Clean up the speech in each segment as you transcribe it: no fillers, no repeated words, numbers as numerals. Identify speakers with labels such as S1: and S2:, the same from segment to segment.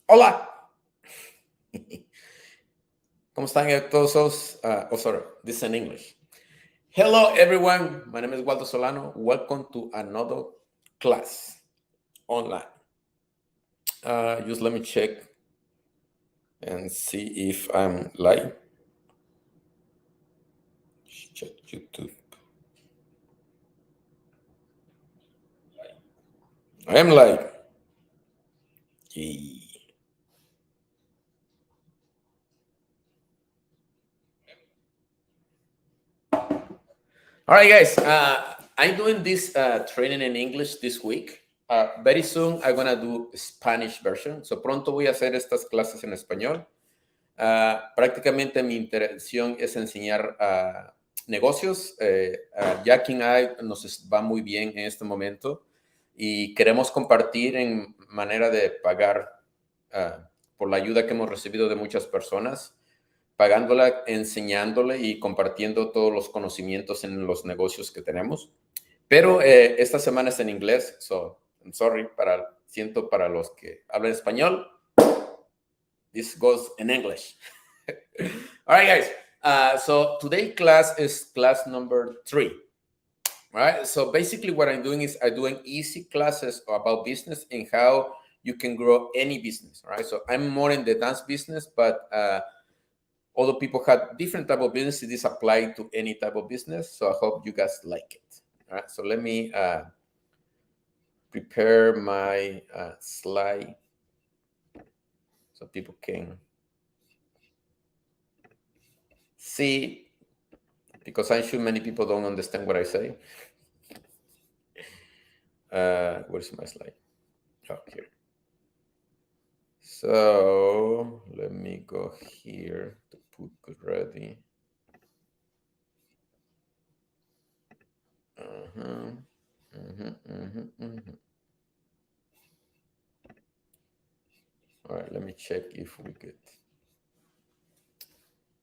S1: Hola. ¿Cómo están todos? Sorry, this is in English. Hello, everyone. My name is Waldo Solano. Welcome to another class online. Just let me check and see if I'm live. Check YouTube. I am live. Yay. All right, guys. I'm doing this training in English this week. Very soon I'm gonna do Spanish version. So pronto voy a hacer estas clases en español. Prácticamente mi intención es enseñar negocios. Jack y I nos va muy bien en este momento y queremos compartir en manera de pagar por la ayuda que hemos recibido de muchas personas, pagándola, enseñándole y compartiendo todos los conocimientos en los negocios que tenemos. Pero esta semana es en inglés, so I'm sorry, siento para los que hablan español. This goes in English. All right, guys. So today class is class number 3. All right. So basically what I'm doing is I'm doing easy classes about business and how you can grow any business. All right. So I'm more in the dance business, but other people have different type of business. This apply to any type of business. So I hope you guys like it. All right. So let me prepare my slide so people can see, because I'm sure many people don't understand what I say. Where's my slide? Oh, here. So let me go here to put good ready. All right, let me check if we good.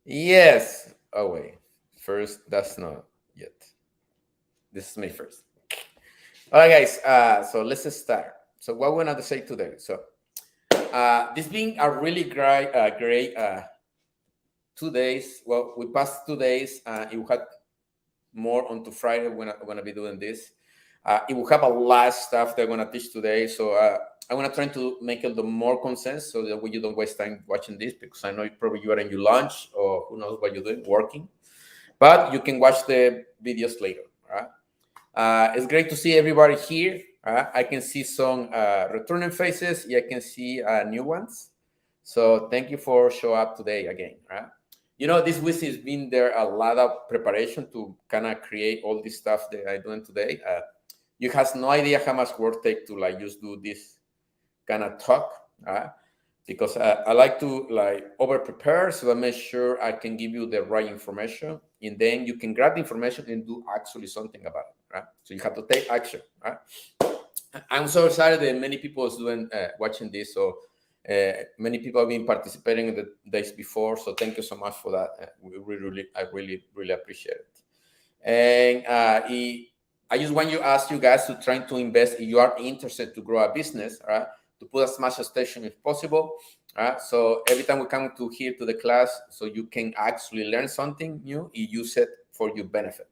S1: Yes. Oh wait. First, that's not yet. This is me first. All right, guys. So let's start. So what we're going to say today. So this being a really great 2 days. Well, we passed 2 days. It will have more onto Friday when I'm going to be doing this. It will have a lot of stuff they're going to teach today. So I'm going to try to make it the more concise so that way you don't waste time watching this, because I know probably you are in your lunch or who knows what you're doing, working. But you can watch the videos later. Right? It's great to see everybody here. I can see some returning faces. Yeah, I can see new ones. So thank you for showing up today again. Right? You know, this week has been there a lot of preparation to kind of create all this stuff that I'm doing today. You have no idea how much work take to like just do this kind of talk, because I like to like over prepare, so I make sure I can give you the right information, and then you can grab the information and do actually something about it, right? So you have to take action, right? I'm so excited that many people is doing watching this. So many people have been participating in the days before. So thank you so much for that. I really appreciate it. And I just want you to ask you guys to try to invest if you are interested to grow a business, right? To put as much attention as possible. Right? So every time we come to here to the class, so you can actually learn something new, you use it for your benefit.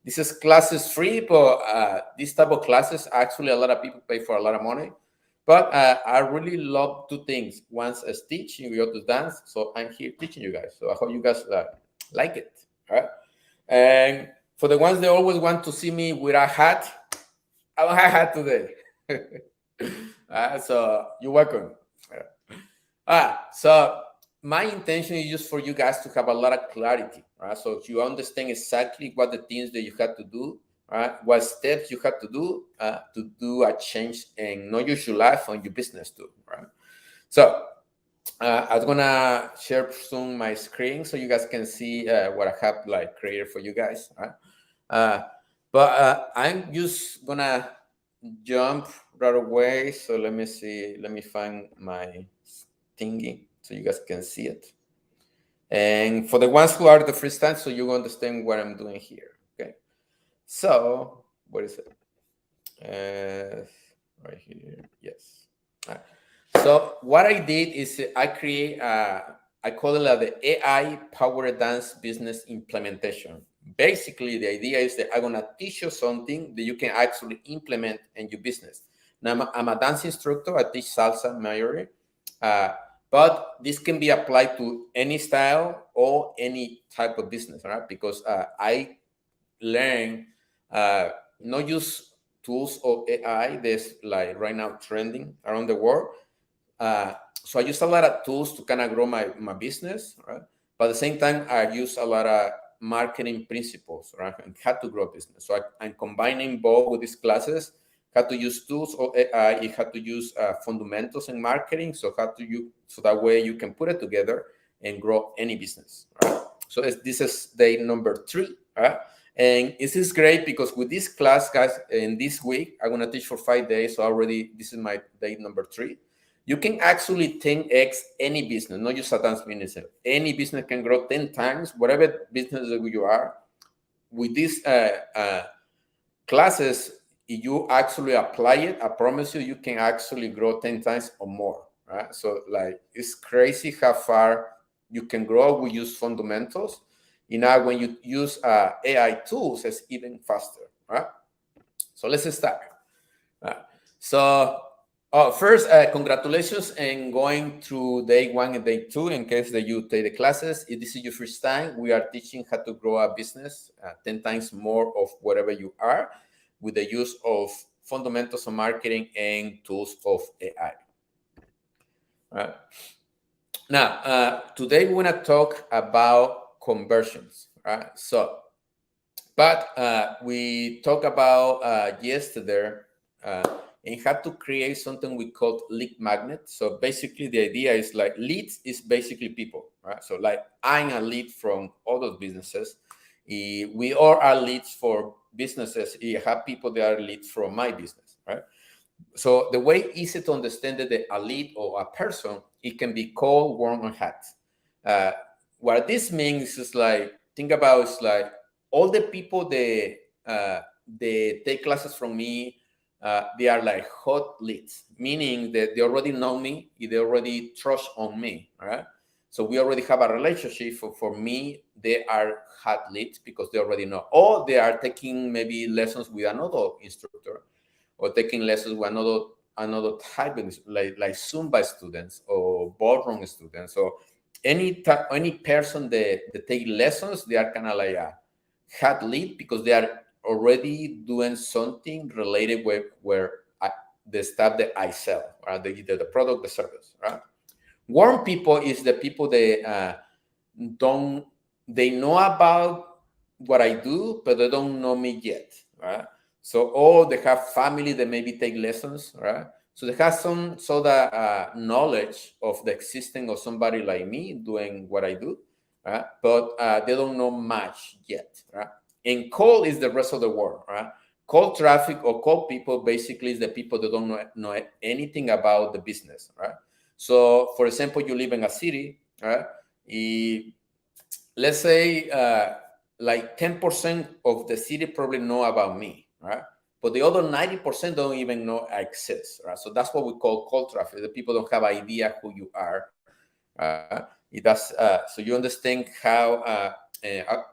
S1: This is classes free, but this type of classes, actually a lot of people pay for a lot of money. But I really love 2 things. Once is teaching, you go to dance. So I'm here teaching you guys. So I hope you guys like it. Right? And for the ones that always want to see me with a hat, I don't have a hat today. So you're welcome. So my intention is just for you guys to have a lot of clarity, right? So you understand exactly what the things that you have to do, right? What steps you have to do a change and not just your life and your business too, right? So I'm gonna share soon my screen so you guys can see what I have like created for you guys, right? But I'm just gonna jump right away. So let me see. Let me find my thingy so you guys can see it. And for the ones who are the first time, so you understand what I'm doing here. Okay. So where is it? Right here. Yes. All right. So what I did is I create, I call it the AI Power Dance Business Implementation. Basically, the idea is that I'm gonna teach you something that you can actually implement in your business. Now, I'm a dance instructor. I teach salsa majorly, uh, but this can be applied to any style or any type of business, right? Because I learn not use tools of AI that's like right now trending around the world. Uh, so I use a lot of tools to kind of grow my business, right? But at the same time, I use a lot of marketing principles, right? And how to grow business. So I'm combining both with these classes, how to use tools of AI, how to use fundamentals in marketing. So how to use, so that way you can put it together and grow any business, right? So this is day number 3, right? And this is great because with this class, guys, in this week, I'm gonna teach for 5 days. So already, this is my day number 3. You can actually 10x any business, not just a dance business. Any business can grow 10 times, whatever business that you are. With these classes, if you actually apply it, I promise you, you can actually grow 10 times or more, right? So like, it's crazy how far you can grow. We use fundamentals. You know, when you use AI tools, it's even faster, right? So let's start. Uh, so first, congratulations and going through day 1 and day 2. In case that you take the classes, if this is your first time, we are teaching how to grow a business 10 times more of whatever you are with the use of fundamentals of marketing and tools of AI. Right? Now, today we want to talk about conversions. Right? So, but we talked about yesterday and had to create something we called lead magnet. So basically, the idea is like leads is basically people, right? So like I'm a lead from other businesses. We all are leads for businesses. You have people that are leads from my business, right? So the way easy to understand that a lead or a person, it can be cold, warm, or hot. Uh, what this means is like, think about it's like all the people they take classes from me, they are like hot leads, meaning that they already know me, they already trust on me, right? So we already have a relationship. For me, they are hot leads because they already know, or they are taking maybe lessons with another instructor or taking lessons with another type of like Zumba students or ballroom students. So any person that take lessons, they are kind of like a hot lead because they are already doing something related with the stuff that I sell, right? Either the product, the service, right? Warm people is the people that don't they know about what I do, but they don't know me yet, right? So, or they have family that maybe take lessons, right? So they have some sort of knowledge of the existence of somebody like me doing what I do, right? But they don't know much yet, right? And cold is the rest of the world, right? Cold traffic or cold people basically is the people that don't know anything about the business, right? So, for example, you live in a city, right? Let's say like 10% of the city probably know about me, right? But the other 90% don't even know I exist, right? So that's what we call cold traffic. The people don't have idea who you are. So you understand how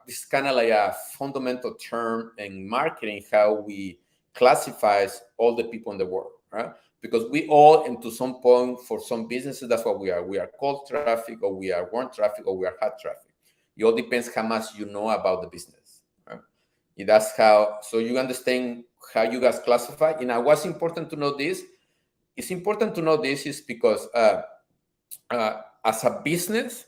S1: this is kind of like a fundamental term in marketing, how we classify all the people in the world, right? Because we all, and to some point, for some businesses, that's what we are. We are cold traffic, or we are warm traffic, or we are hot traffic. It all depends how much you know about the business. Right? That's how. So you understand how you guys classify. You know what's important to know this. It's important to know this is because as a business,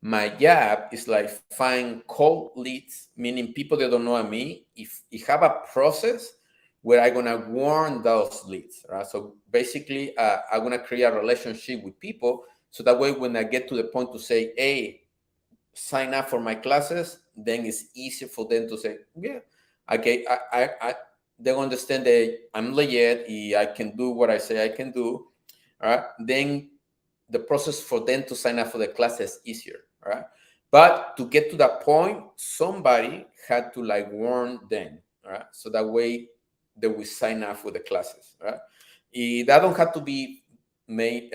S1: my job is like find cold leads, meaning people that don't know me. If you have a process where I'm gonna warn those leads, right? So basically, I'm gonna create a relationship with people, so that way when I get to the point to say, "Hey, sign up for my classes," then it's easy for them to say, "Yeah, okay, they understand that I'm legit. I can do what I say I can do." All right, then the process for them to sign up for the class is easier, right? But to get to that point, somebody had to like warn them, right? So that way they will sign up for the classes, right? That don't have to be made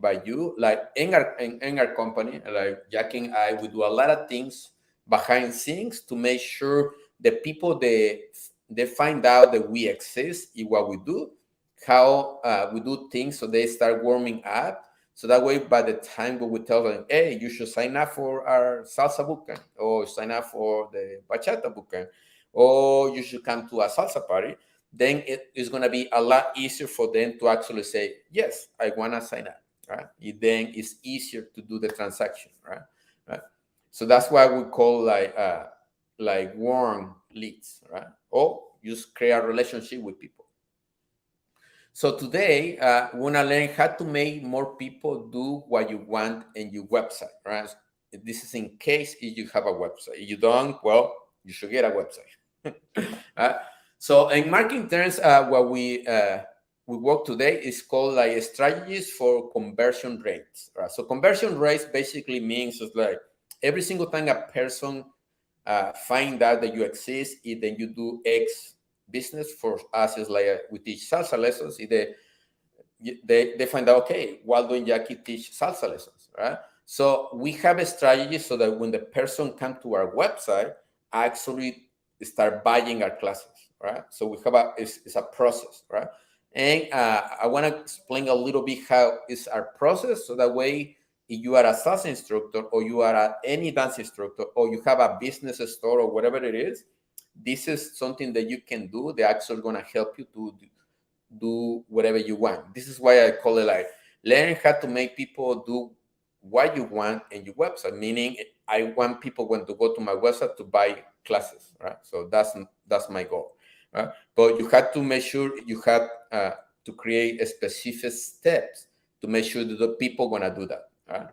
S1: by you. Like in our company, like Jack and I, we do a lot of things behind scenes to make sure the people they find out that we exist in what we do, how we do things, so they start warming up. So that way, by the time we would tell them, hey, you should sign up for our salsa bootcamp, or sign up for the bachata bootcamp, or you should come to a salsa party, then it is going to be a lot easier for them to actually say, yes, I want to sign up, right? Then it's easier to do the transaction, right? Right? So that's why we call like warm leads, right? Or just create a relationship with people. So today, we want to learn how to make more people do what you want in your website, right? This is in case if you have a website. If you don't, well, you should get a website. So in marketing terms, what we work today is called like strategies for conversion rates, right? So conversion rates basically means it's like every single time a person find out that you exist, then you do X business. For us is like we teach salsa lessons. They find out, okay, Waldo and Jackie teach salsa lessons, right? So we have a strategy so that when the person come to our website, actually start buying our classes, right? So we have it's a process, right? And I want to explain a little bit how is our process, so that way if you are a salsa instructor or you are any dance instructor or you have a business store or whatever it is, this is something that you can do. They're actually going to help you to do whatever you want. This is why I call it like learn how to make people do what you want in your website. Meaning, I want people when to go to my website to buy classes, right? So that's my goal, right? But you have to make sure you have to create a specific steps to make sure that the people gonna do that, right?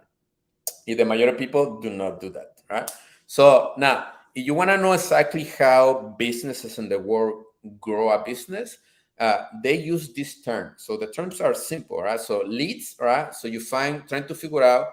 S1: If the majority of people do not do that, right? So now, if you want to know exactly how businesses in the world grow a business, they use this term. So the terms are simple, right? So leads, right? So you trying to figure out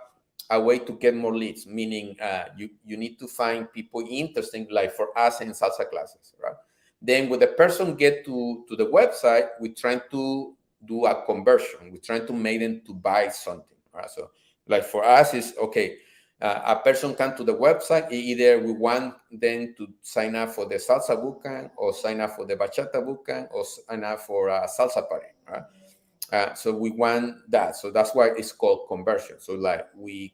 S1: a way to get more leads, meaning you need to find people interesting, like for us in salsa classes, right? Then when the person get to the website, we're trying to do a conversion. We're trying to make them to buy something, right? So like for us is okay, a person come to the website, either we want them to sign up for the salsa bootcamp or sign up for the bachata bootcamp or sign up for a salsa party, right? So we want that. So that's why it's called conversion. So like we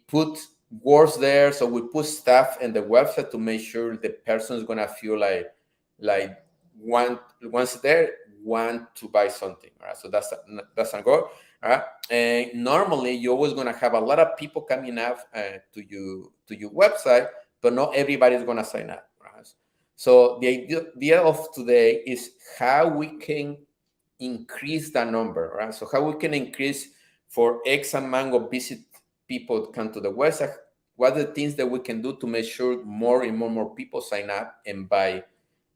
S1: put words there. So we put stuff in the website to make sure the person is gonna feel like once there want to buy something, right? So that's our goal. And normally you're always going to have a lot of people coming up to your website, but not everybody is going to sign up, right? So the idea of today is how we can increase the number, right? So how we can increase for X amount of visit people come to the website. What are the things that we can do to make sure more and more people sign up and buy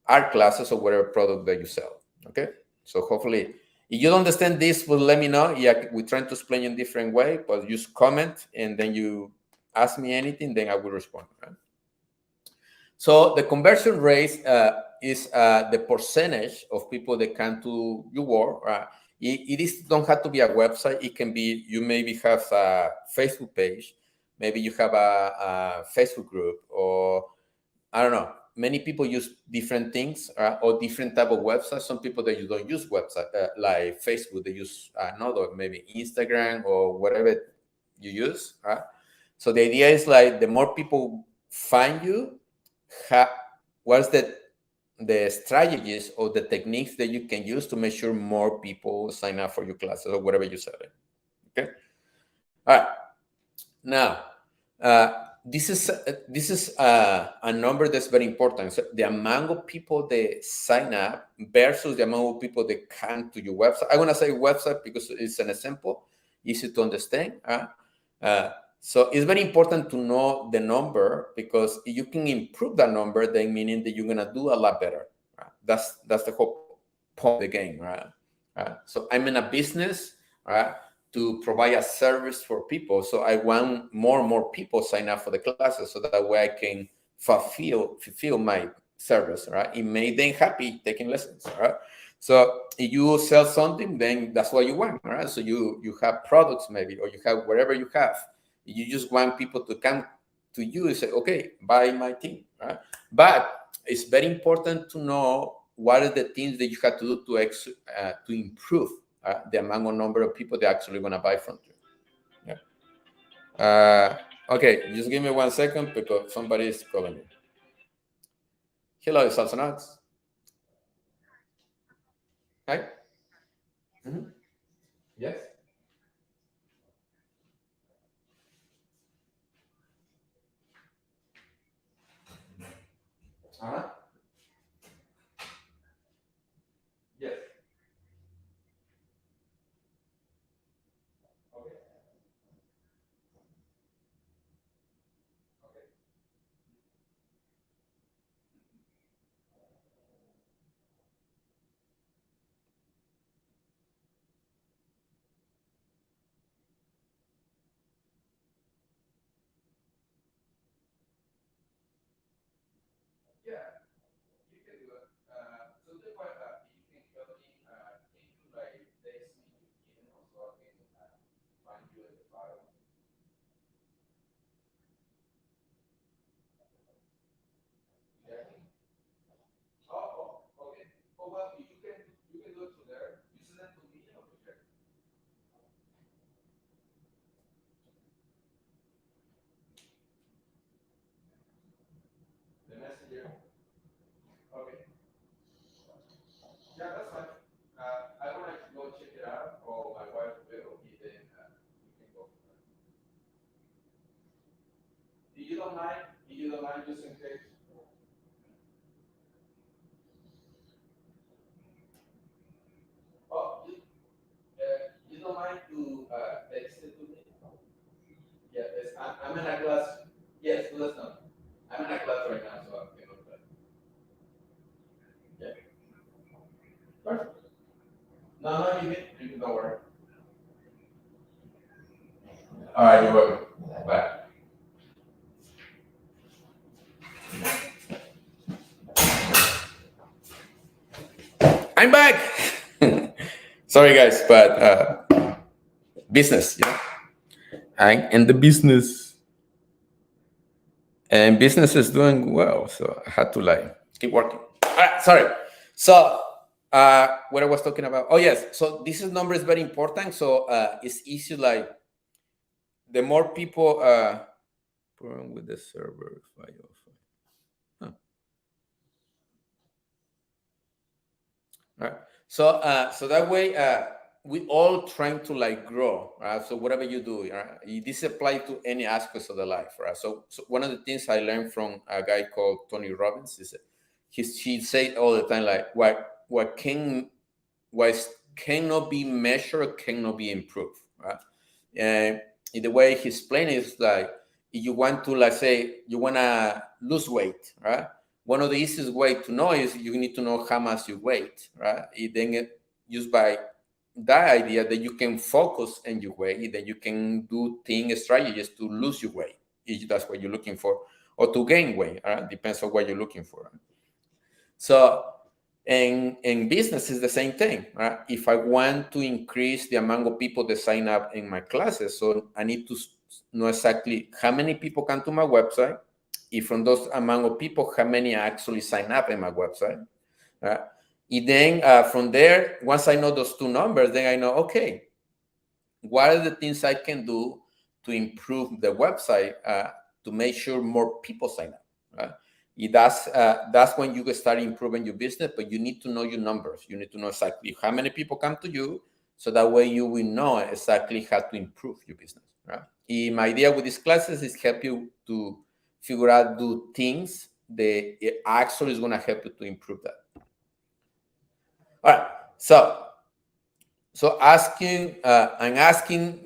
S1: our classes or whatever product that you sell? Okay, so hopefully if you don't understand this, well, let me know. Yeah, we're trying to explain in different way, but just comment and then you ask me anything, then I will respond. Right? So the conversion rate is the percentage of people that come to your work. It is don't have to be a website. It can be you maybe have a Facebook page, maybe you have a Facebook group, or I don't know. Many people use different things or different type of websites. Some people that you don't use website like Facebook, they use another, maybe Instagram or whatever you use. So the idea is like the more people find you, what's the strategies or the techniques that you can use to make sure more people sign up for your classes or whatever you sell it. Okay. All right. Now, this is a number that's very important. So the amount of people that sign up versus the amount of people that come to your website. I want to say website because it's an example, easy to understand. So it's very important to know the number, because if you can improve that number, then meaning that you're gonna do a lot better. Right? That's the whole point of the game, right? So I'm in a business, right, to provide a service for people. So I want more and more people sign up for the classes, so that way I can fulfill my service, right? It made them happy taking lessons, right? So if you sell something, then that's what you want, right? So you have products maybe, or you have whatever you have. You just want people to come to you and say, okay, buy my thing, right? But it's very important to know what are the things that you have to do to improve the amount or number of people that actually going to buy from you. Yeah. Okay, just give me 1 second because somebody is calling me. Hello, Salsa Nuts. Hi. Mm-hmm. Yes. Uh-huh. Yes. Okay. Okay. Yeah, you can do it. Something what you can help me into like text me your email so I can find you in the file. Yeah. Okay. Oh well, you can do it to there. You send it to me or to there. The messenger. Okay. Yeah, that's fine. I want to go check it out, or my wife will, and then you can go. If you don't mind, just in case. Oh, you don't mind to text it to me? Yeah, I'm in a class. Yes, listen. I'm in a class right now, so I cannot. Yeah. Perfect. No, no, you can don't worry. All right, you're welcome. Bye. I'm back. Sorry, guys, but business, I'm in the business, and business is doing well. So I had to like keep working. All right, sorry. So what I was talking about. Oh yes. So this is number is very important. So it's easy like the more people problem with the server file. Huh. Right. So that way, we all trying to like grow, right? So whatever you do, right? This applies to any aspects of the life, right? So one of the things I learned from a guy called Tony Robbins is that he say all the time like what cannot be measured cannot be improved, right? And in the way he explained it is like if you want to, let's say, you want to lose weight, right? One of the easiest way to know is you need to know how much you weigh, right? Just by that idea that you can focus on your weight, then you can do things, strategies to lose your weight, if that's what you're looking for, or to gain weight. Right? Depends on what you're looking for. Right? So, in business is the same thing, right? If I want to increase the amount of people that sign up in my classes, so I need to know exactly how many people come to my website. If from those amount of people, how many actually sign up in my website, right? And then from there, once I know those two numbers, then I know, okay, what are the things I can do to improve the website to make sure more people sign up, right? That's when you can start improving your business, but you need to know your numbers. You need to know exactly how many people come to you, so that way you will know exactly how to improve your business, right? And my idea with these classes is help you to figure out do things that it actually is going to help you to improve that. All right, so asking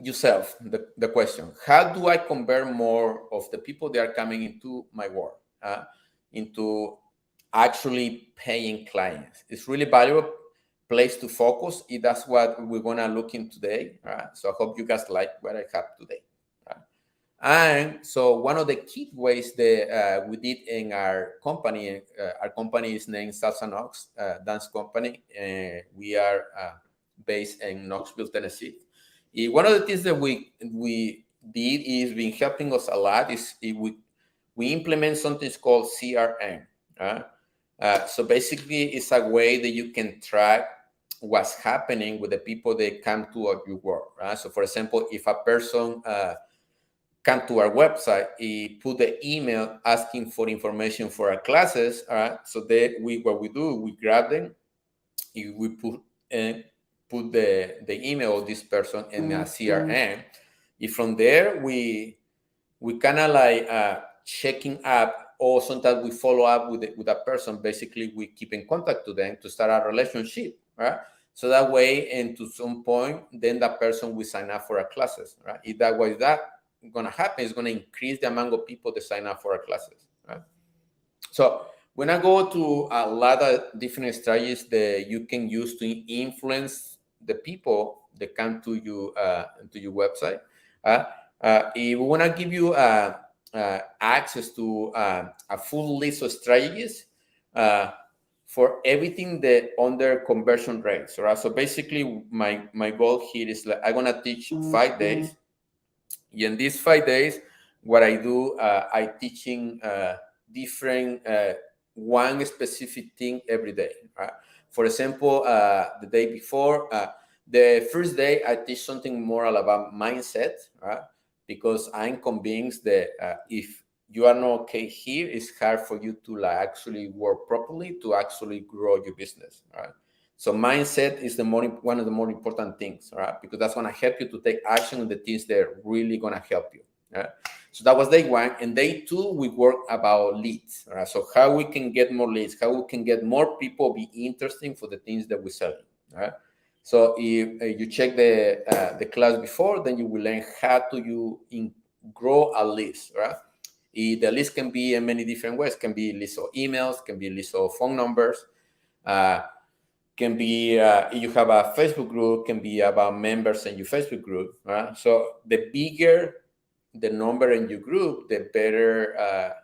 S1: yourself the question, how do I convert more of the people that are coming into my world into actually paying clients? It's really valuable place to focus. That's what we're gonna look in today. So I hope you guys like what I have today. And so one of the key ways that we did in our company is named Salsa Knox Dance Company. We are based in Knoxville, Tennessee. One of the things that we did is been helping us a lot is we implement something called CRM. So basically, it's a way that you can track what's happening with the people that come to your work. Right? So, for example, if a person come to our website, he put the email asking for information for our classes. All right. So what we do, we grab them, we put the email of this person in a CRM. If from there we kind of like checking up, or sometimes we follow up with a person. Basically, we keep in contact to them to start a relationship, right? So that way, and to some point, then that person will sign up for our classes, right? If that was that going to happen, it's going to increase the amount of people that sign up for our classes, right? So when I go to a lot of different strategies that you can use to influence the people that come to your website, if we want to give you access to a full list of strategies for everything that under conversion rates, right? So basically, my goal here is like I'm gonna teach 5 days. In these 5 days, what I do, I teaching different one specific thing every day. Right? For example, the day before, the first day, I teach something more about mindset, right? Because I'm convinced that if you are not okay here, it's hard for you to like actually work properly to actually grow your business, right? So mindset is one of the more important things, right? Because that's going to help you to take action on the things that are really going to help you. Right? So that was day one. And day two, we work about leads. Right? So how we can get more leads, how we can get more people be interesting for the things that we sell. Right? So if you check the class before, then you will learn how to grow a list. Right? The list can be in many different ways. Can be list of emails, can be list of phone numbers. Can be you have a Facebook group, can be about members in your Facebook group. Right? So the bigger the number in your group, the better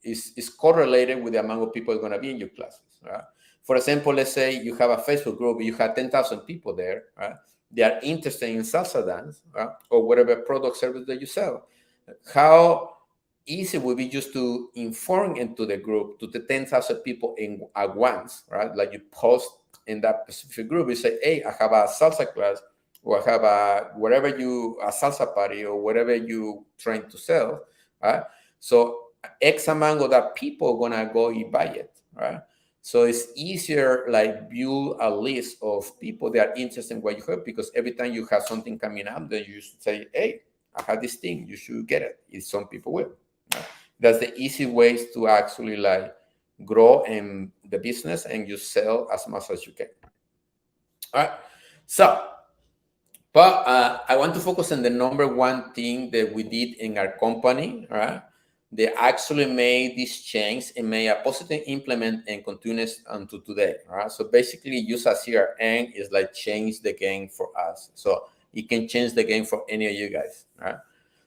S1: is correlated with the amount of people going to be in your classes. Right? For example, let's say you have a Facebook group, you have 10,000 people there. Right? They are interested in salsa dance, right? Or whatever product service that you sell. How easy would be just to inform into the group to the 10,000 people at once, right? Like you post in that specific group, you say, hey, I have a salsa class, or I have a salsa party, or whatever you trying to sell, right? So X amount of that people gonna go and buy it, right? So it's easier, like build a list of people that are interested in what you have, because every time you have something coming up, then you should say, hey, I have this thing, you should get it. If some people will. Right? That's the easy ways to actually like grow in the business and you sell as much as you can. All right. So, but I want to focus on the number one thing that we did in our company, right? They actually made this change and made a positive implement and continues until today, right? So basically, use a CRM is like change the game for us. So it can change the game for any of you guys, right?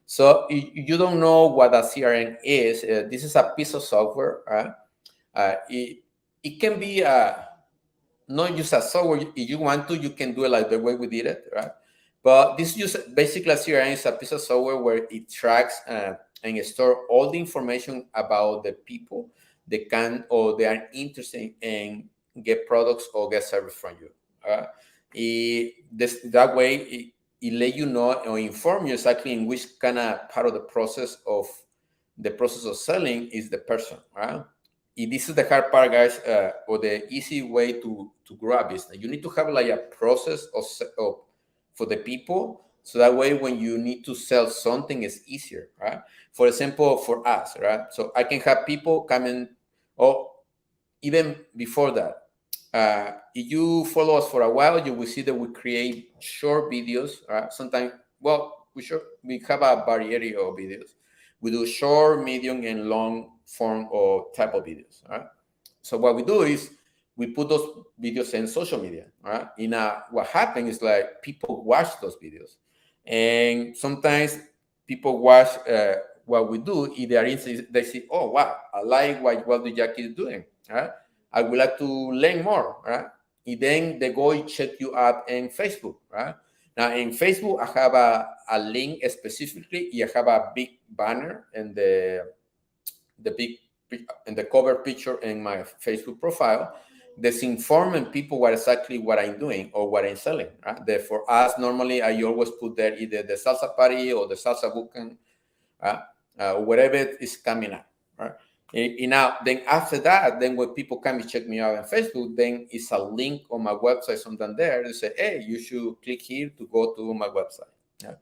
S1: So you don't know what a CRM is. This is a piece of software, right? It can be not just a software. If you want to, you can do it like the way we did it, right? But this just basically a CRM is a piece of software where it tracks and store all the information about the people that can or they are interested in get products or get service from you. That way, it let you know or inform you exactly in which kind of part of the process of selling is the person, right? This is the hard part, guys, or the easy way to grow a business. You need to have like a process for the people, so that way when you need to sell something, it's easier, right? For example, for us, right? So I can have people come in, or even before that. If you follow us for a while, you will see that we create short videos. Sometimes, well, we have a variety of videos. We do short, medium, and long form or type of videos. Right? So what we do is we put those videos in social media. Right? What happens is like people watch those videos, and sometimes people watch what we do, if they are interested, they say, oh, wow, I like what the Jackie is doing. Right? I would like to learn more. Right? And then they go and check you out in Facebook. Right? Now, in Facebook, I have a link specifically. I have a big banner and the big in the cover picture in my Facebook profile that's informing people what I'm doing or what I'm selling. Right? For us, normally I always put there either the salsa party or the salsa bootcamp, whatever is coming up. Right? And now, then after that, then when people come and check me out on Facebook, then it's a link on my website, something there. They say, hey, you should click here to go to my website. Yeah.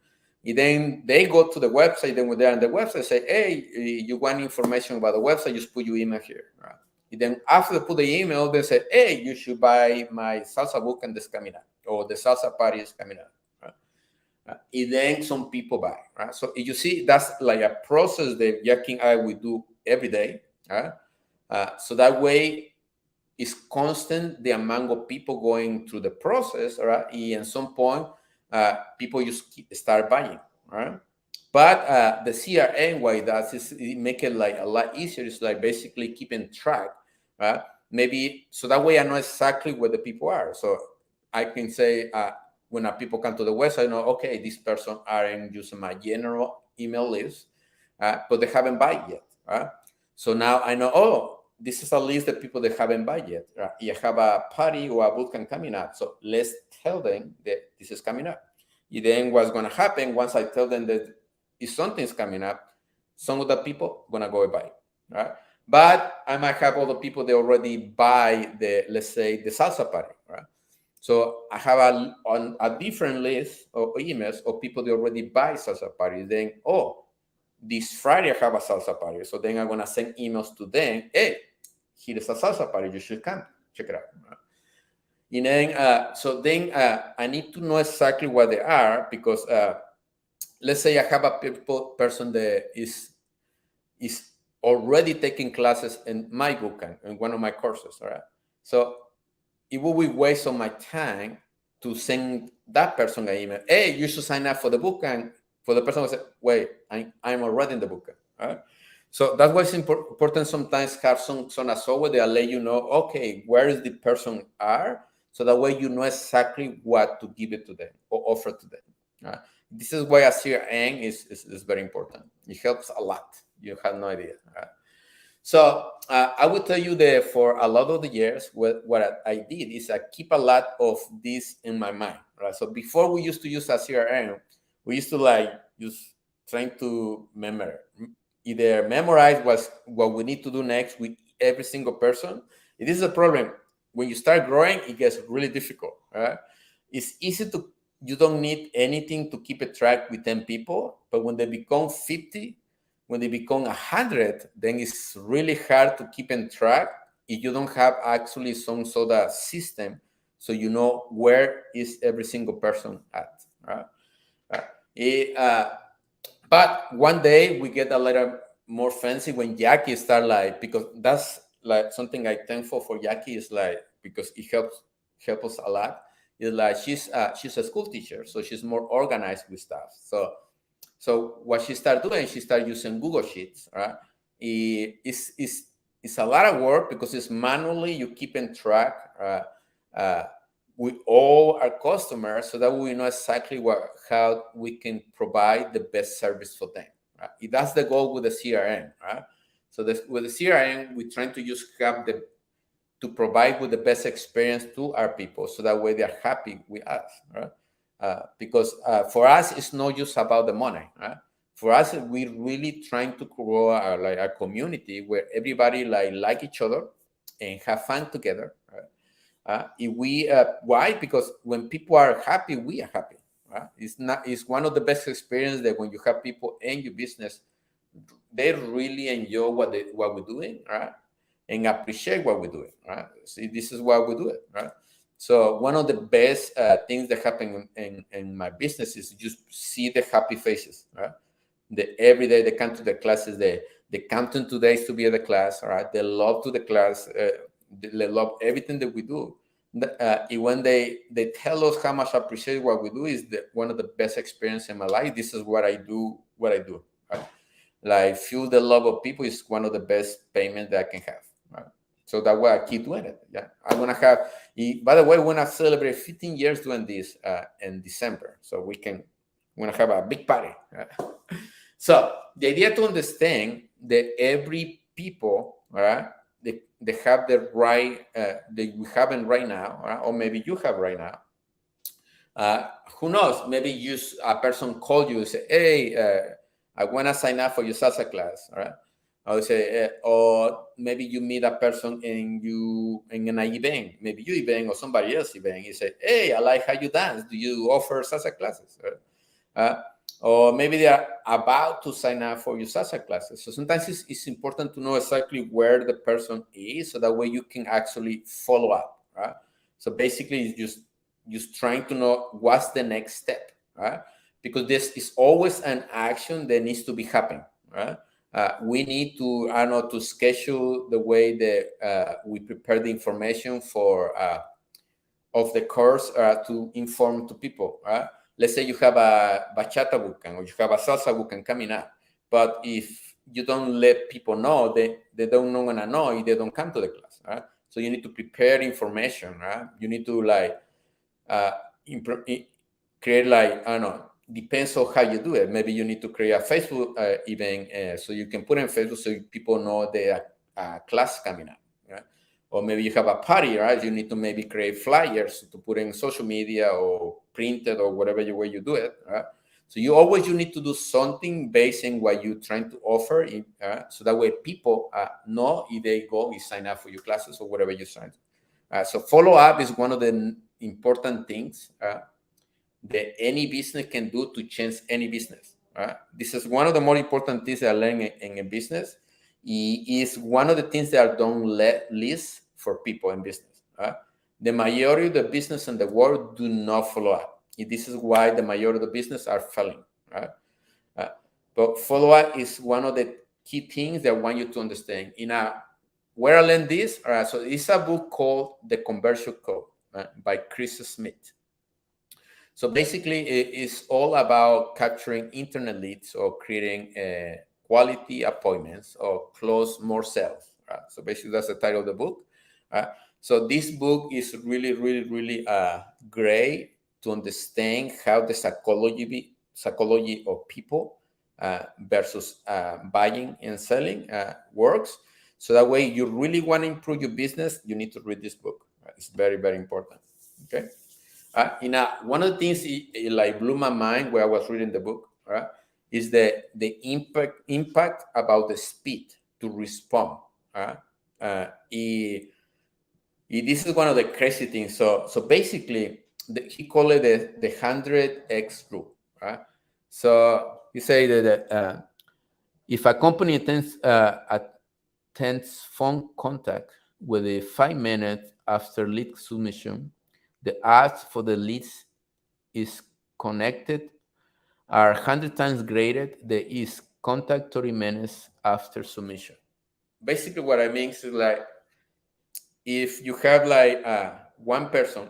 S1: And then they go to the website. Then when they're on the website, say, hey, you want information about the website, just put your email here. Right? And then after they put the email, they say, hey, you should buy my salsa book and that's coming up, or the salsa party is coming up. And then some people buy. Right? So you see, that's like a process that Jackie and I will do every day. Right? So that way, it's constant the amount of people going through the process. Right? And at some point, people just start buying. Right? But the CRM, what it does is it make it like a lot easier. It's like basically keeping track. Right? Maybe so that way I know exactly where the people are. So I can say, when people come to the website, I know, okay, this person aren't using my general email list, but they haven't bought yet. Right? So now I know, oh, this is a list of people that haven't bought yet. Right? You have a party or a bootcamp coming up. So let's tell them that this is coming up. And then what's going to happen once I tell them that if something's coming up, some of the people are going to go and buy. Right? But I might have other people that already buy let's say, the salsa party. Right? So I have a different list of emails of people that already buy salsa parties. Then, oh, this Friday I have a salsa party. So then I'm going to send emails to them. Hey, here's a salsa party. You should come. Check it out. And then, so then I need to know exactly what they are because let's say I have a person that is already taking classes in my bootcamp, in one of my courses. All right. So it will be waste of my time to send that person an email. Hey, you should sign up for the bootcamp. For the person who said, wait, I'm already in the bootcamp. Right? So that's why it's important sometimes have some software that let you know, okay, where is the person are, so that way you know exactly what to give it to them or offer to them. Right? This is why a CRM is very important. It helps a lot. You have no idea. Right? So I will tell you that for a lot of the years, what I did is I keep a lot of this in my mind. Right. So before we used to use a CRM, we used to like just trying to either memorize what we need to do next with every single person. It is a problem. When you start growing, it gets really difficult. Right? It's easy to, you don't need anything to keep a track with 10 people, but when they become 50, when they become 100, then it's really hard to keep in track if you don't have actually some sort of system, so you know where is every single person at. Right? But one day we get a little more fancy when Jackie start like, because that's like something I'm thankful for Jackie is like, because it helps us a lot. Is like she's a school teacher, so she's more organized with stuff. So what she started doing, she started using Google Sheets. Right? It's a lot of work because it's manually you keep in track with all our customers, so that we know exactly how we can provide the best service for them. Right? That's the goal with the CRM. Right? So with the CRM, we're trying to just have to provide with the best experience to our people, so that way they're happy with us. Right? Because for us, it's not just about the money. Right? For us, we're really trying to grow a community where everybody like each other and have fun together. Right? Why? Because when people are happy, we are happy. Right? It's one of the best experiences that when you have people in your business, they really enjoy what we're doing, right? And appreciate what we're doing. Right? See, this is why we do it. Right? So one of the best things that happen in my business is just see the happy faces. Right? Every day they come to the classes, they come to days to be at the class. All right? They love to the class. They love everything that we do. when they tell us how much I appreciate what we do, is one of the best experience in my life. This is what I do. Right? Like feel the love of people is one of the best payments that I can have. Right? So that way I keep doing it. Yeah, I want to have. By the way, we want to celebrate 15 years doing this in December, so we want to have a big party. Right? So the idea to understand that every people, all right, they have the right that we haven't right now, right? Or maybe you have right now. Who knows? Maybe a person called you and say, "Hey, I want to sign up for your salsa class." All right. I would say, or maybe you meet a person in an event, maybe you event or somebody else event. You say, "Hey, I like how you dance. Do you offer salsa classes?" Uh, or maybe they are about to sign up for your salsa classes. So sometimes it's important to know exactly where the person is, so that way you can actually follow up. Right. So basically, it's just trying to know what's the next step, right? Because this is always an action that needs to be happening, right? We need to, I don't know, to schedule the way that we prepare the information for of the course to inform to people, right? Let's say you have a bachata bootcamp or you have a salsa bootcamp coming up, but if you don't let people know, they don't know gonna know if they don't come to the class, right? So you need to prepare information, right? You need to like uh, create, like, I don't know, depends on how you do it. Maybe you need to create a Facebook event so you can put in Facebook so people know the class coming up, right? Or maybe you have a party, right? You need to maybe create flyers to put in social media or print it or whatever way you do it, right? So you need to do something based on what you're trying to offer, so that way people know if they go and sign up for your classes or whatever you sign. So follow up is one of the important things that any business can do to change any business. This is one of the more important things that I learned in a business. It is one of the things that are done least for people in business. The majority of the business in the world do not follow up. This is why the majority of the business are failing. Right? Uh, but follow up is one of the key things that I want you to understand. Where I learned this, all right, so it's a book called The Conversion Code by Chris Smith. So basically, it's all about capturing internet leads or creating quality appointments or close more sales. Right? So basically, that's the title of the book. So this book is really, really, really great to understand how the psychology of people versus buying and selling works. So that way, you really want to improve your business, you need to read this book. Right? It's very, very important. Okay. One of the things it like blew my mind when I was reading the book, right, is the impact about the speed to respond. Right? This is one of the crazy things. So basically, he called it the 100x rule. Right? So he said that if a company attends phone contact within 5 minutes after lead submission, the odds for the leads is connected are 100 times greater than is contact 30 minutes after submission. Basically, what I mean is like if you have like one person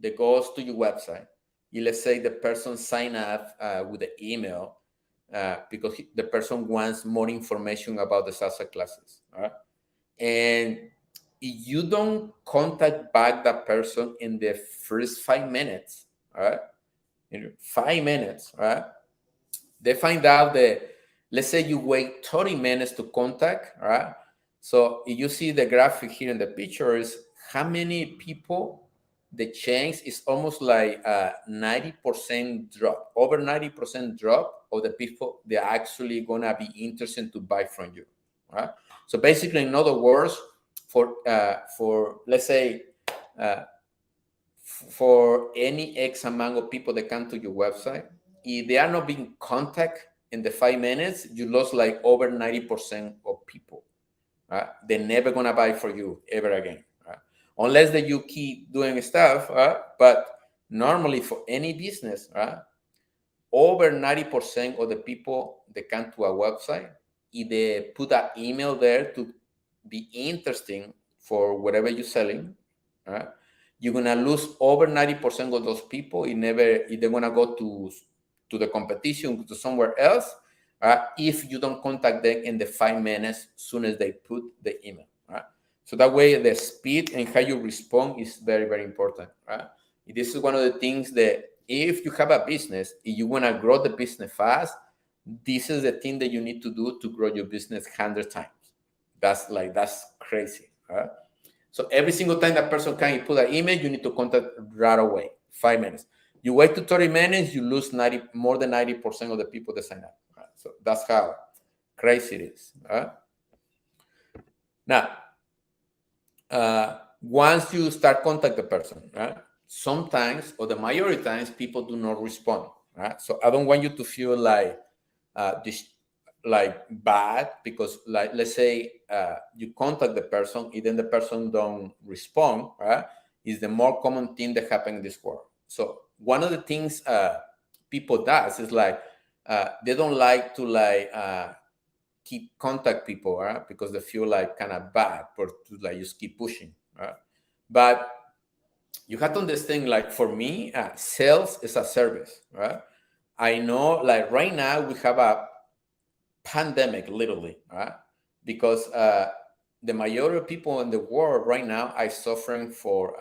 S1: that goes to your website, let's say the person sign up with the email because the person wants more information about the salsa classes, all right? And if you don't contact back that person in the first 5 minutes, all right, in 5 minutes, right, they find out that, let's say you wait 30 minutes to contact, all right? So if you see the graphic here in the picture is how many people the change is almost like a 90% drop, over 90% drop of the people they're actually gonna be interested to buy from you, right? So basically, in other words, for let's say for any X amount of people that come to your website, if they are not being contact in the 5 minutes, you lost like over 90% of people. Right? They're never gonna buy for you ever again, right? Unless that you keep doing stuff. Right? But normally for any business, right, over 90% of the people that come to a website, if they put an email there to be interesting for whatever you're selling, right, you're gonna lose over 90% of those people. If they're gonna go to the competition, to somewhere else, if you don't contact them in the 5 minutes soon as they put the email. Right? So that way, the speed and how you respond is very, very important. Right? This is one of the things that if you have a business, if you want to grow the business fast, this is the thing that you need to do to grow your business 100 times. That's crazy. Right? So every single time that person can put an email, you need to contact right away, 5 minutes. You wait to 30 minutes, you lose more than 90% of the people that sign up. Right? So that's how crazy it is. Right? Now, once you start contact the person, right? Sometimes, or the majority of times, people do not respond. Right? So I don't want you to feel like bad because, like, let's say you contact the person and then the person don't respond. Right? Is the more common thing that happens in this world. So one of the things people does is like they don't like to keep contact people, right? Because they feel like kind of bad, but to like just keep pushing, right? But you have to understand, like for me, sales is a service, right? I know, like right now we have a pandemic, literally, right? Because the majority of people in the world right now are suffering for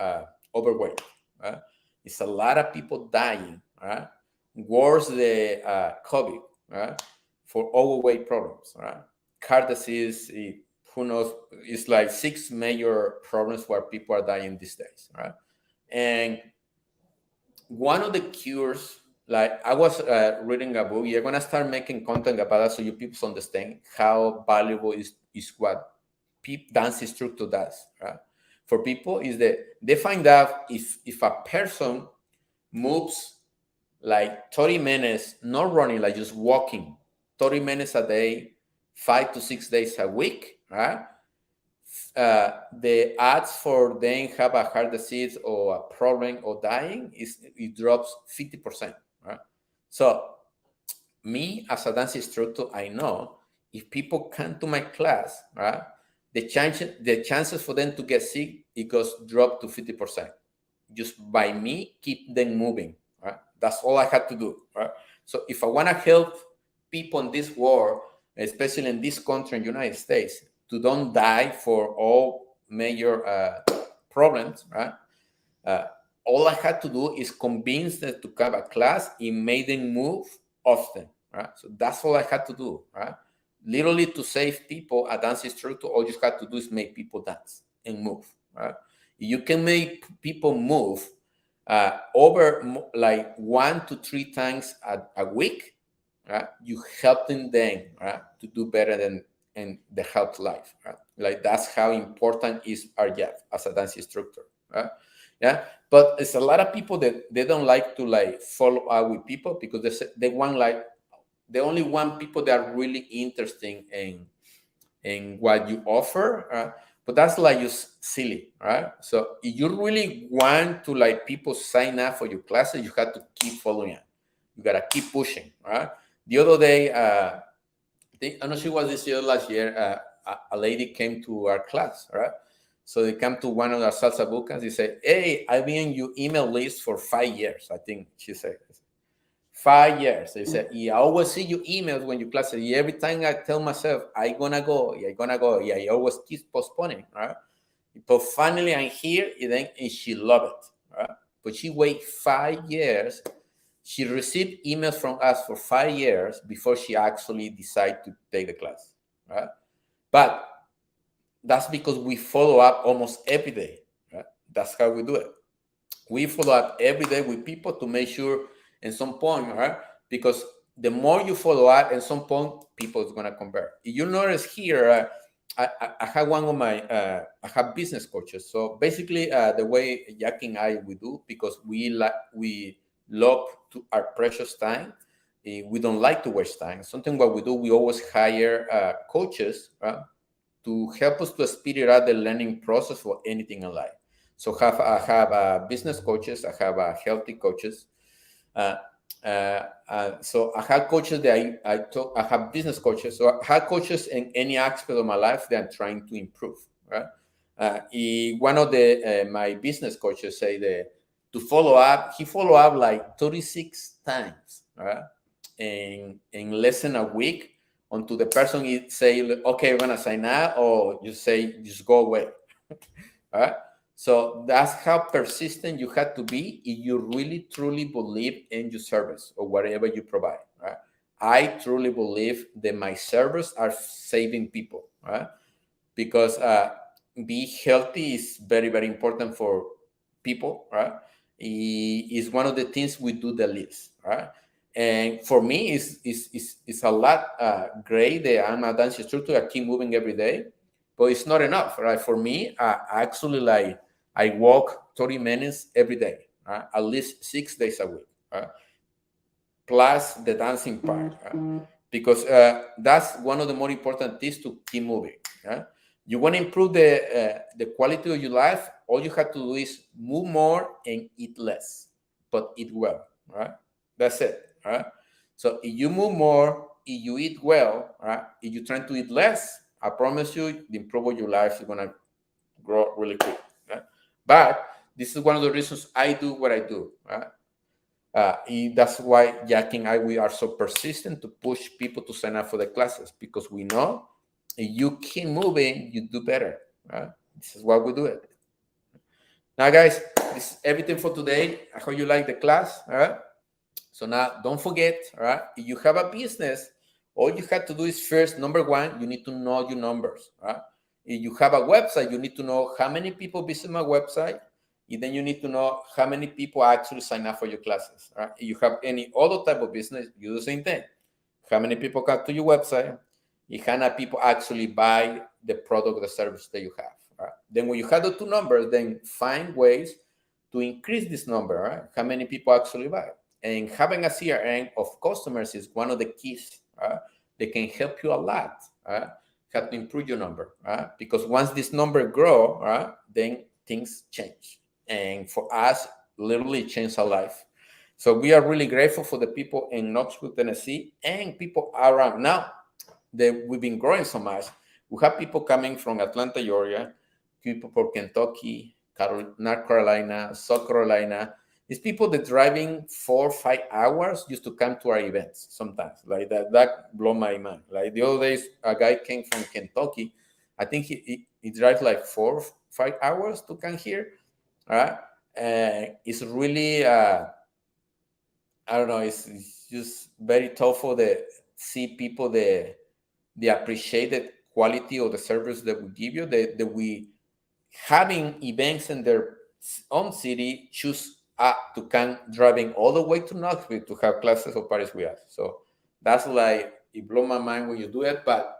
S1: overweight, right? It's a lot of people dying, right? Worse the COVID, right? For overweight problems, right? Heart disease, who knows? It's like 6 major problems where people are dying these days, right? And one of the cures, like I was reading a book, you're gonna start making content about that so you people understand how valuable is what dance instructor does, right? For people is that they find out if a person moves like 30 minutes, not running, like just walking 30 minutes a day, 5 to 6 days a week, right? The odds for them have a heart disease or a problem or dying it drops 50%, right? So me as a dance instructor, I know if people come to my class, right, the chances for them to get sick it goes drop to 50% just by me keep them moving, right? That's all I had to do, right? So if I want to help people in this world, especially in this country, in the United States, to don't die for all major problems, right? Uh, all I had to do is convince them to come a class and make them move often, right? So that's all I had to do, right? Literally to save people, a dance instructor, all you have to do is make people dance and move, right? You can make people move over like 1 to 3 times a week, right? You helping them, right, to do better than in the health life, right? Like that's how important is our job as a dance instructor, right? Yeah, but it's a lot of people that they don't like to like follow up with people because they want like they only want people that are really interesting in what you offer, but that's like just silly, right? So if you really want to like people sign up for your classes, you have to keep following up. You gotta keep pushing, right? The other day, I'm not sure what this year last year, a lady came to our class, right? So they come to one of our salsa bookings. They say, "Hey, I've been in your email list for 5 years." I think she said 5 years. They said, "Yeah, I always see your emails when you class. Yeah, every time I tell myself I'm gonna go, yeah, I'm gonna go. Yeah, I always keep postponing, right? But finally, I'm here, and she loved it, right? But she waited 5 years. She received emails from us for 5 years before she actually decided to take the class, right? But that's because we follow up almost every day, right? That's how we do it. We follow up every day with people to make sure at some point, right? Because the more you follow up, at some point, people is gonna convert. If you notice here, I have one of my I have business coaches. So basically, the way Jack and I we do because we love to our precious time. We don't like to waste time. Something what we do, we always hire coaches, right, to help us to speed it up the learning process for anything in life. So I have business coaches, I have healthy coaches. Uh, so I have coaches that I have business coaches. So I have coaches in any aspect of my life that I'm trying to improve, right? One of the my business coaches say that to follow up, he follow up like 36 times, right? In less than a week, until the person say, okay, we're gonna sign up, or you say just go away. All right. So that's how persistent you have to be if you really truly believe in your service or whatever you provide. Right. I truly believe that my service are saving people. Right. Because be healthy is very, very important for people. Right. Is one of the things we do the least. Right. And for me, it's a lot great that I'm a dance instructor. I keep moving every day, but it's not enough, right? For me, actually, like I walk 30 minutes every day, right? At least 6 days a week, right? Plus the dancing part, right? Because that's one of the more important things to keep moving. Right? You want to improve the quality of your life. All you have to do is move more and eat less, but eat well, right? That's it, right? So if you move more, if you eat well, right? If you're trying to eat less, I promise you, the improvement of your life is gonna grow really quick. Right? But this is one of the reasons I do what I do, right? That's why Jack and I, we are so persistent to push people to sign up for the classes, because we know if you keep moving, you do better. Right? This is why we do it. Now, guys, this is everything for today. I hope you like the class. All right. So now, don't forget. All right. If you have a business, all you have to do is first, number one, you need to know your numbers. Right? If you have a website, you need to know how many people visit my website. And then you need to know how many people actually sign up for your classes. Right? If you have any other type of business, you do the same thing. How many people come to your website? And how many people actually buy the product or the service that you have. Right? Then when you have the two numbers, then find ways to increase this number. Right? How many people actually buy? And having a CRM of customers is one of the keys. Right? They can help you a lot. Right? Help to improve your number. Right? Because once this number grow, right, then things change. And for us, literally changed our life. So we are really grateful for the people in Knoxville, Tennessee, and people around. Now that we've been growing so much, we have people coming from Atlanta, Georgia, people from Kentucky, North Carolina, South Carolina. It's people that driving 4 or 5 hours just to come to our events sometimes. Like that blow my mind. Like the other days, a guy came from Kentucky. I think he drives like 4 or 5 hours to come here. All right. It's really I don't know. It's just very thoughtful to see people the appreciated quality of the service that we give you. That we having events in their own city choose to come driving all the way to Knoxville to have classes or parties with us. So that's like it blew my mind when you do it, but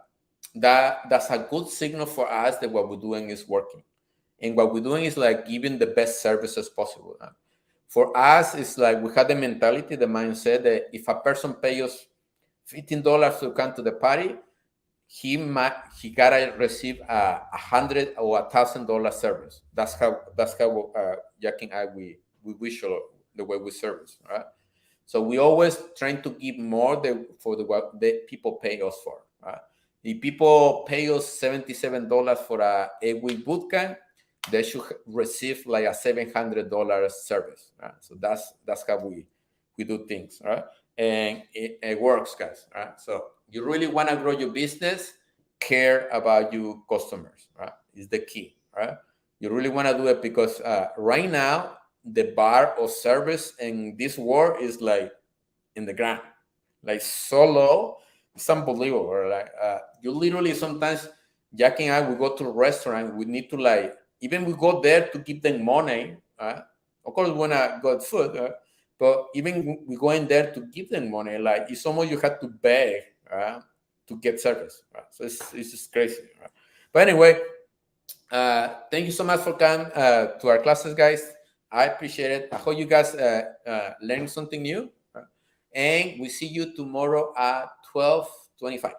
S1: that's a good signal for us that what we're doing is working, and what we're doing is like giving the best services possible. For us, it's like we had the mentality, the mindset that if a person pays us $15 to come to the party, he gotta receive $100 or $1,000 service. That's how Jack and I we visual the way we service, right? So we always trying to give more for the what the people pay us for. Right? If people pay us $77 for a 8-week boot camp, they should receive like a $700 service. Right? So that's how we do things, right? And it works, guys. Right? So you really want to grow your business, care about your customers, right? Is the key, right? You really want to do it because right now the bar of service in this world is like in the ground, like so low. It's unbelievable. Like you literally sometimes Jack and I we go to a restaurant. We need to like even we go there to give them money. Of course, we wanna get food, but even we go in there to give them money. Like it's almost you have to beg to get service. Right? So it's just crazy. Right? But anyway, thank you so much for coming to our classes, guys. I appreciate it. I hope you guys learned something new. And we see you tomorrow at 12:25.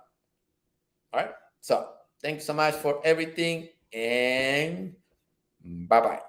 S1: All right. So thanks so much for everything and bye bye.